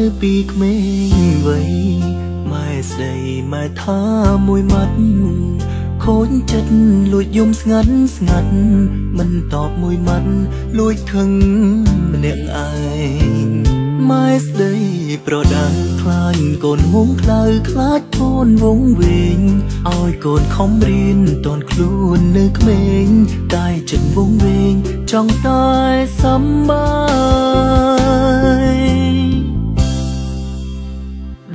នៅពីក្មេងវ័យម៉ែស្ដីម៉ែថាមួយម៉ាត់ខូចចិត្តលួចយំស្ងាត់ស្ងាត់មិនតបមួយម៉ាត់លួចខឹងម្នាក់ឯងម៉ែស្ដីប្រដាល់ខ្លាញ់កូនងងខ្លៅខ្លាចកូនវងវែងឲ្យកូនខំរៀនតនខ្លួននៅក្មេងតែចិត្តវងវែងចង់តែសំបាយ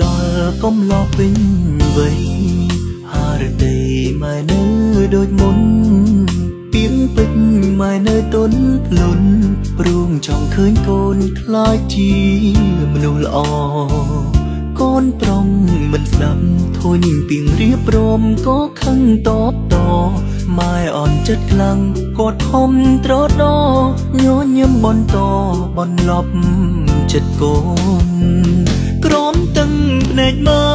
ដល់កំឡោះពេញវ័យហារតីម៉ែនៅដូចមុនពីងពេញម៉ែនៅទន់ភ្លុនព្រួងចង់ឃើញកូនខ្លាចជាមនុស្សល្អកូនប្រុងមិនស្ដាប់ធុញពីងរៀបរំក៏ខឹងតបតម៉ែអន់ចិត្តខ្លាំងគាត់ខំត្រដោញញឹមបន្តបន្លប់ចិត្តកូនក្រំតឹងភ្នែកម៉ែ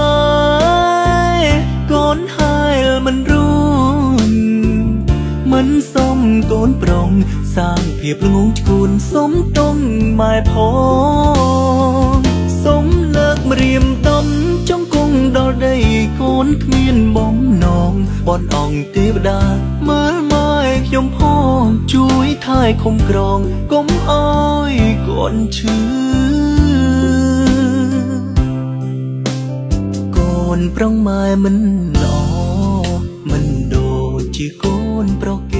កូនហាយមិនរួញមិនសុំកូនប្រុងសាងភាពល្ងងឈួនសុំតុងម៉ែផងសុំលើកម្រាមដំចង់គង់ដល់ដីកូនគ្មានបំណងបនអង្គទេវតាមើលម៉ែខ្ញុំផងជួយថែឃុំក្រងកុំអោយកូនឈឺកូនប្រុងម៉ែមិនល្អមិនដូចជាកូនប្រុសគេ